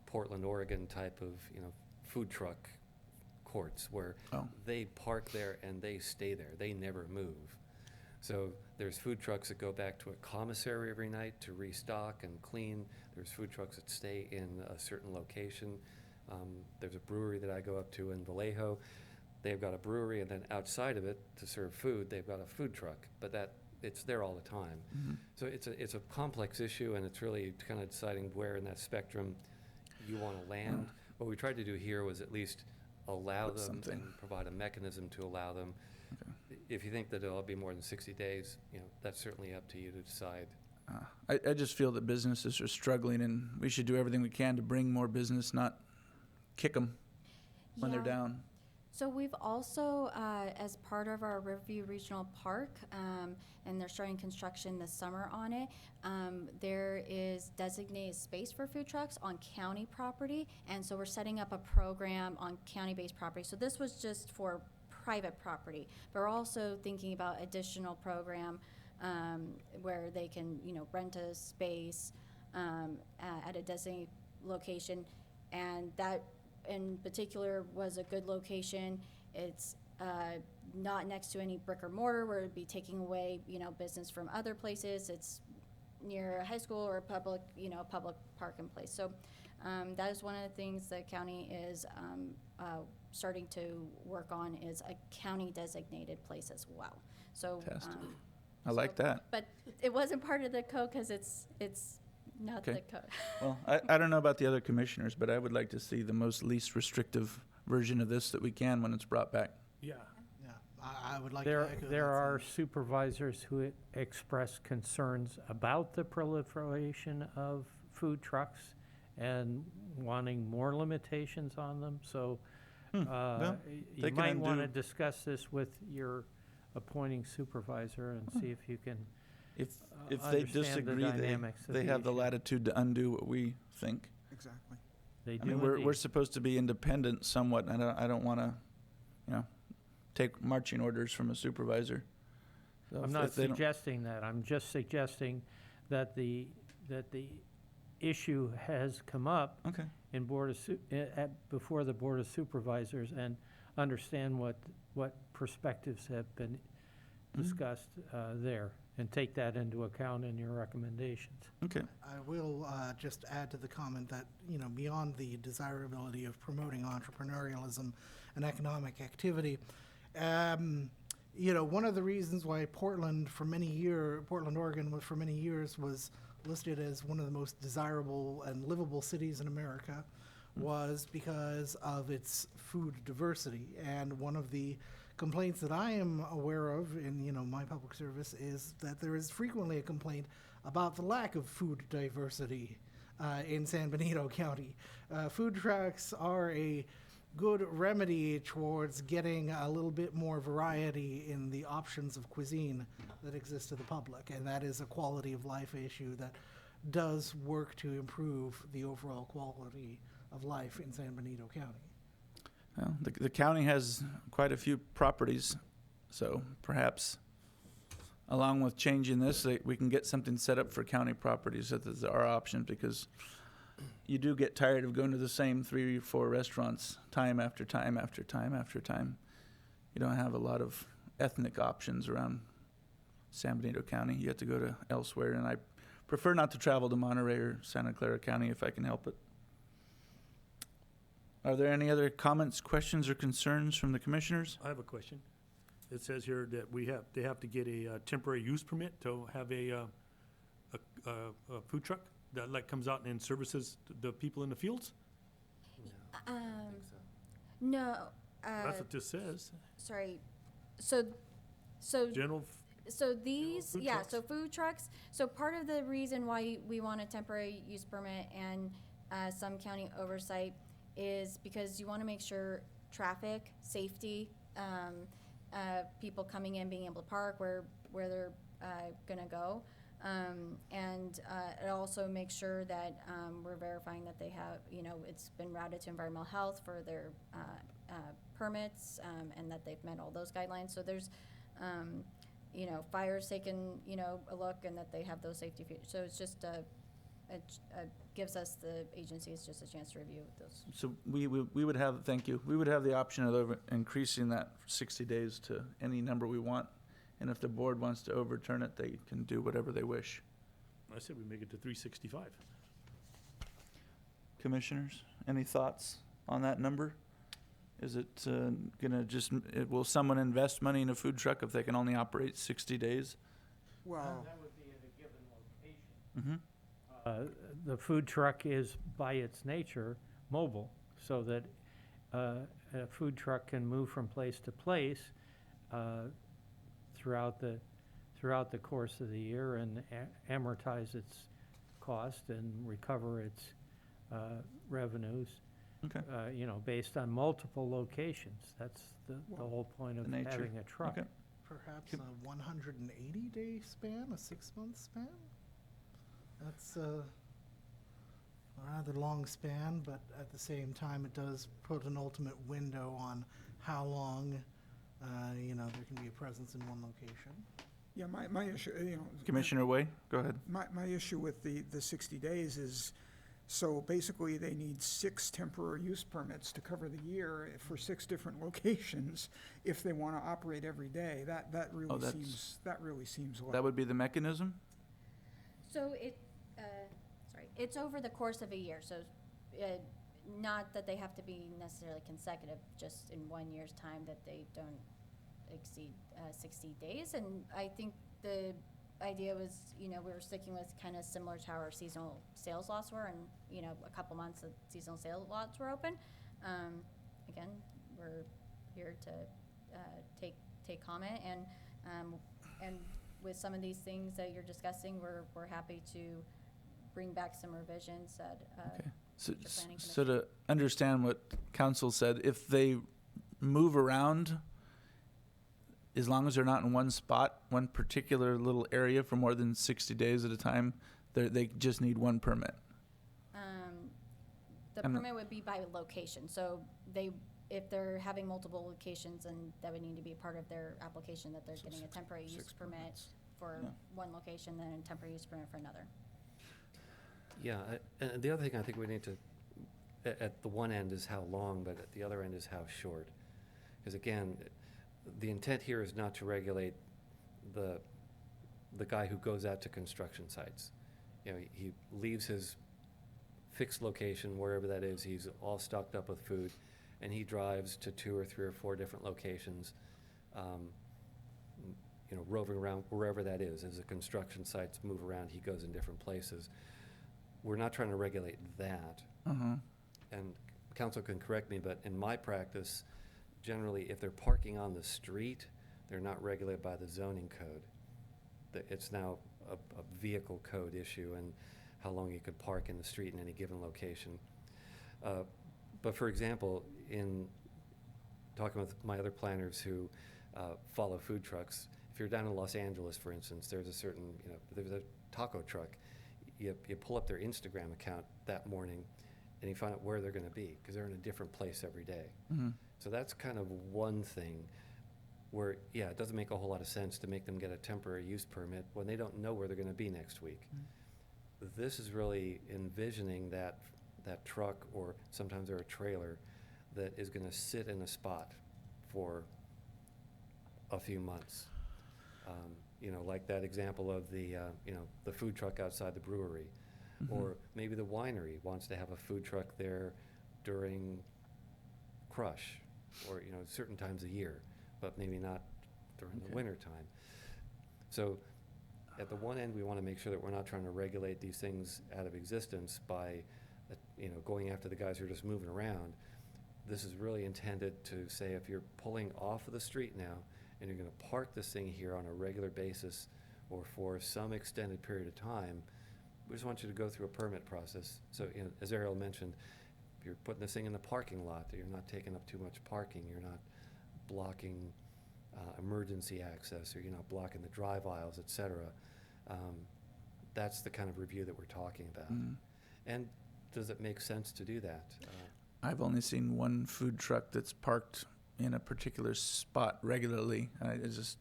Portland, Oregon type of, food truck courts where Oh. they park there and they stay there. They never move. So there's food trucks that go back to a commissary every night to restock and clean. There's food trucks that stay in a certain location. There's a brewery that I go up to in Vallejo. They've got a brewery, and then outside of it, to serve food, they've got a food truck. But it's there all the time. So it's a complex issue, and it's really kind of deciding where in that spectrum you want to land. What we tried to do here was at least allow Put them something. and provide a mechanism to allow them. If you think that it'll be more than 60 days, that's certainly up to you to decide. I just feel that businesses are struggling, and we should do everything we can to bring more business, not kick them when they're Yeah. down. So we've also, as part of our Riverview Regional Park, and they're starting construction this summer on it, there is designated space for food trucks on county property, and so we're setting up a program on county-based property. So this was just for private property, but we're also thinking about additional program where they can, rent a space at a designated location, and that in particular was a good location. It's not next to any brick or mortar where it'd be taking away, business from other places. It's near a high school or a public, public park and place. So that is one of the things the county is starting to work on, is a county designated place as well. So Fantastic. I like that. But it wasn't part of the code because it's not Okay. the code. Well, I don't know about the other commissioners, but I would like to see the most least restrictive version of this that we can when it's brought back. Yeah. Yeah, I would like to There, echo there that are sentiment. supervisors who express concerns about the proliferation of food trucks and wanting more limitations on them, so Well, you they can might want to undo- discuss this with your appointing supervisor and see if you can If they understand the disagree, dynamics of they the have the issue. latitude to undo what we think. Exactly. They I do mean, we're indeed. supposed to be independent somewhat. And I don't want to, take marching orders from a supervisor. So I'm if not they don't- suggesting that. I'm just suggesting that the issue has come up Okay. in before the Board of Supervisors, and understand what perspectives have been discussed there, and take that into account in your recommendations. Okay. I will just add to the comment that, beyond the desirability of promoting entrepreneurialism and economic activity, one of the reasons why Portland, Oregon, for many years was listed as one of the most desirable and livable cities in America was because of its food diversity. And one of the complaints that I am aware of in, my public service is that there is frequently a complaint about the lack of food diversity in San Benito County. Food trucks are a good remedy towards getting a little bit more variety in the options of cuisine that exist to the public, and that is a quality of life issue that does work to improve the overall quality of life in San Benito County. Well, the county has quite a few properties, so perhaps along with changing this, we can get something set up for county properties that is our option, because you do get tired of going to the same 3 or 4 restaurants time after time after time after time. You don't have a lot of ethnic options around San Benito County. You have to go to elsewhere, and I prefer not to travel to Monterey or Santa Clara County if I can help it. Are there any other comments, questions, or concerns from the commissioners? I have a question. It says here that they have to get a temporary use permit to have a food truck that comes out and services the people in the fields? No. That's what this says. Sorry. So General, these, food yeah, trucks? so food trucks, so part of the reason why we want a temporary use permit and some county oversight is because you want to make sure traffic, safety, people coming in, being able to park where they're gonna go. And it also makes sure that we're verifying that they have, it's been routed to environmental health for their permits, and that they've met all those guidelines. So there's, fire's taken, a look, and that they have those safety features. So it's just it gives us, the agencies, just a chance to review those. So we would have, thank you, we would have the option of increasing that 60 days to any number we want. And if the board wants to overturn it, they can do whatever they wish. I said we make it to 365. Commissioners, any thoughts on that number? Is it will someone invest money in a food truck if they can only operate 60 days? Well, That would be at a given location. Mm-hmm. The food truck is, by its nature, mobile, so that a food truck can move from place to place throughout the course of the year, and amortize its cost and recover its revenues. Okay. Based on multiple locations. That's the Well, whole point of the nature. having a truck. Okay. Perhaps a 180-day span, a 6-month span? That's a rather long span, but at the same time, it does put an ultimate window on how long, there can be a presence in one location. Yeah, my issue, Commissioner Way, go ahead. my issue with the 60 days is, so basically they need 6 temporary use permits to cover the year for 6 different locations if they want to operate every day. That really seems low. That would be the mechanism? So it's over the course of a year, so not that they have to be necessarily consecutive, just in 1 year's time that they don't exceed 60 days. And I think the idea was, we were sticking with kind of similar to how our seasonal sales lots were, and, a couple months of seasonal sales lots were open. Again, we're here to take comment, and with some of these things that you're discussing, we're happy to bring back some revisions that, Okay. So, the planning so commission. to understand what council said, if they move around, as long as they're not in one spot, one particular little area for more than 60 days at a time, they just need one permit. The I'm not- permit would be by location, so if they're having multiple locations, then that would need to be part of their application, that they're getting a temporary use 6 permit permits. for Yeah. one location, then a temporary use permit for another. Yeah, and the other thing I think we need to, at the one end is how long, but at the other end is how short. Because again, the intent here is not to regulate the guy who goes out to construction sites. He leaves his fixed location, wherever that is, he's all stocked up with food, and he drives to 2 or 3 or 4 different locations, roving around wherever that is. As the construction sites move around, he goes in different places. We're not trying to regulate that. Uh-huh. And council can correct me, but in my practice, generally, if they're parking on the street, they're not regulated by the zoning code. It's now a vehicle code issue and how long you could park in the street in any given location. But for example, in talking with my other planners who follow food trucks, if you're down in Los Angeles, for instance, there's a certain, there's a taco truck. You pull up their Instagram account that morning and you find out where they're going to be because they're in a different place every day. Mm-hmm. So that's kind of one thing where, yeah, it doesn't make a whole lot of sense to make them get a temporary use permit when they don't know where they're going to be next week. This is really envisioning that truck, or sometimes they're a trailer, that is going to sit in a spot for a few months. Like that example of the food truck outside the brewery. Mm-hmm. Or maybe the winery wants to have a food truck there during crush, or, certain times a year, but maybe not during the winter time. So at the one end, we want to make sure that we're not trying to regulate these things out of existence by, going after the guys who are just moving around. This is really intended to say, if you're pulling off of the street now and you're going to park this thing here on a regular basis or for some extended period of time, we just want you to go through a permit process. So, as Ariel mentioned, if you're putting this thing in the parking lot, that you're not taking up too much parking, you're not blocking emergency access, or you're not blocking the drive aisles, et cetera. That's the kind of review that we're talking about. Mm-hmm. And does it make sense to do that? I've only seen one food truck that's parked in a particular spot regularly. It's just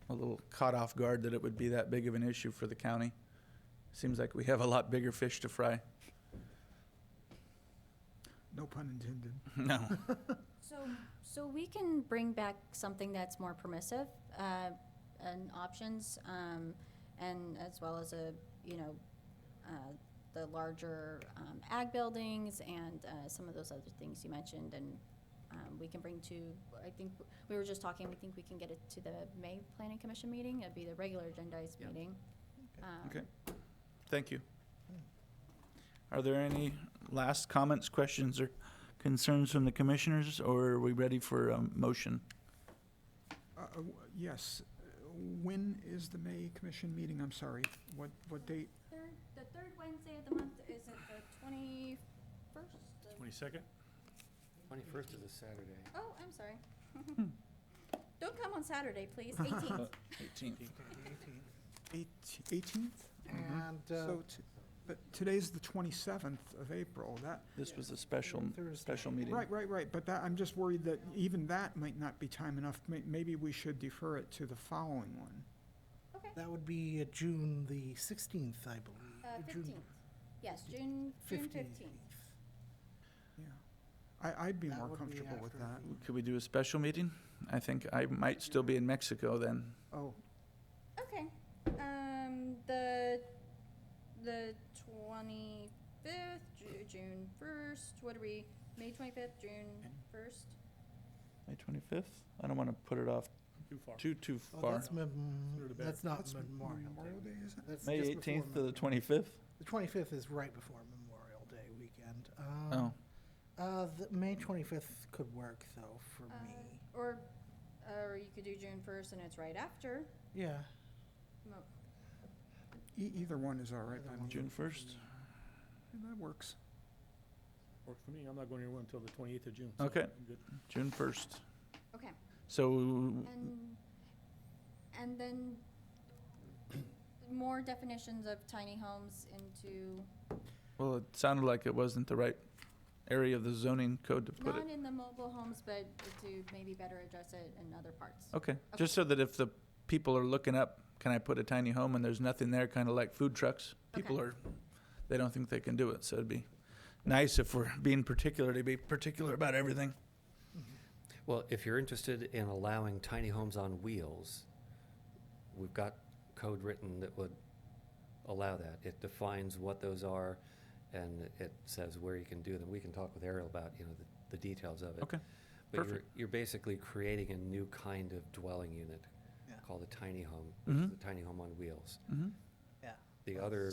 a little caught off guard that it would be that big of an issue for the county. Seems like we have a lot bigger fish to fry. No pun intended. No. So we can bring back something that's more permissive, and options, and as well as the larger ag buildings and some of those other things you mentioned, and we can bring to, I think, we were just talking, we think we can get it to the May Planning Commission meeting. It'd be the regular agendized Yeah. meeting. Okay. Thank you. Are there any last comments, questions, or concerns from the commissioners, or are we ready for a motion? Yes. When is the May Commission meeting? I'm sorry. What date? The third Wednesday of the month, is it the 21st? 22nd? 21st is a Saturday. Oh, I'm sorry. Don't come on Saturday, please. 18th. 18th. 18th? And, But today's the 27th of April, that, This was a special meeting. right, but that, I'm just worried that even that might not be time enough. Maybe we should defer it to the following one. Okay. that would be June the 16th, I believe. June 15th. Yes, June 15th. Yeah. I'd be That more would be comfortable with after that. Could we do a special meeting? I think I might still be in Mexico then. Oh, Okay. The 25th, June 1st, what are we, May 25th, June 1st? May 25th? I don't want to put it off Too far. too Oh, far. that's Sooner the better. that's not that's Memorial Memorial Day. Day, is it? That's May just before 18th to the Memorial- 25th? The 25th is right before Memorial Day weekend. Oh, The May 25th could work though for me. Or you could do June 1st and it's right after. Yeah. Mo- Either one is all right by me. June 1st? That works. Works for me. I'm not going anywhere until the 28th of June. so Okay. I'm good. June 1st. Okay. So, And then more definitions of tiny homes into, well, it sounded like it wasn't the right area of the zoning code to put it. not in the mobile homes, but to maybe better address it in other parts. Okay, just so that if the people are looking up, can I put a tiny home and there's nothing there, kind of like food trucks? People Okay. are, they don't think they can do it, so it'd be nice if we're being particular, to be particular about everything. Well, if you're interested in allowing tiny homes on wheels, we've got code written that would allow that. It defines what those are, and it says where you can do them. We can talk with Ariel about, the details of it. Okay, But perfect. you're basically creating a new kind of dwelling unit Yeah. called a tiny home, which is Mhm. a tiny home on wheels. Mm-hmm. Yeah. The other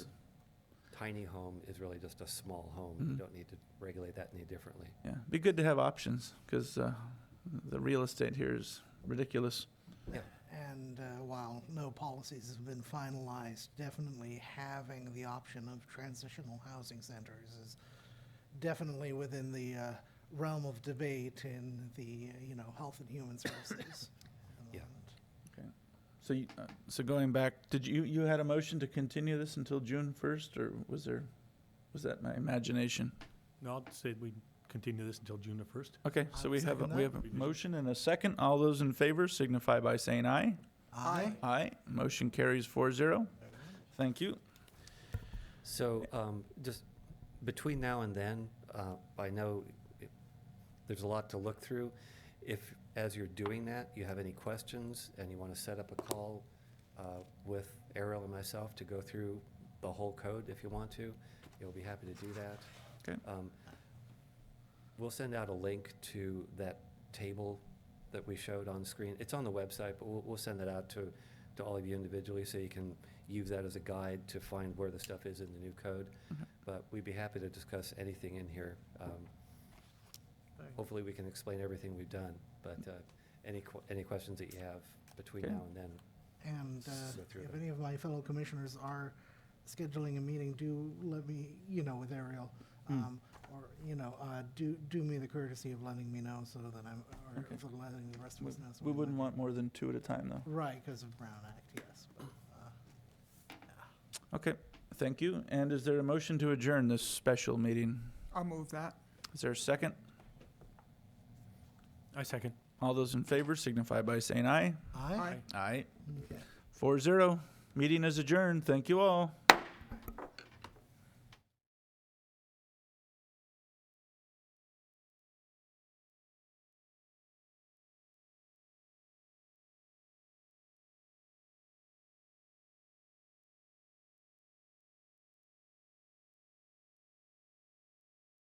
tiny home is really just a small home. You Mhm. don't need to regulate that any differently. Yeah, be good to have options, because the real estate here is ridiculous. Yeah. And while no policies have been finalized, definitely having the option of transitional housing centers is definitely within the realm of debate in the, Health and Human Services. Yeah. And So, so going back, did you had a motion to continue this until June 1st, or was that my imagination? No, I'll say we continue this until June the 1st. Okay, so I'll we have second a that. motion and a second. All those in favor signify by saying aye. Aye. Aye. Motion carries 4-0. Thank you. So, just between now and then, I know there's a lot to look through. If, as you're doing that, you have any questions and you want to set up a call with Ariel and myself to go through the whole code if you want to, you'll be happy to do that. Okay. We'll send out a link to that table that we showed on screen. It's on the website, but we'll send that out to all of you individually so you can use that as a guide to find where the stuff is in the new code. Okay. But we'd be happy to discuss anything in here. Hopefully, we can explain everything we've done, but any questions that you have between Okay. now and then. And Go through if them. any of my fellow commissioners are scheduling a meeting, do let me, with Ariel. Or, do me the courtesy of letting me know so that or Okay. for letting the rest of us know. so We might wouldn't be- want more than 2 at a time, though. Right, because of Brown Act, yes. But, Okay, thank you. And is there a motion to adjourn this special meeting? I'll move that. Is there a second? I second. All those in favor signify by saying aye. Aye? Aye. Okay. 4-0. Meeting is adjourned. Thank you all.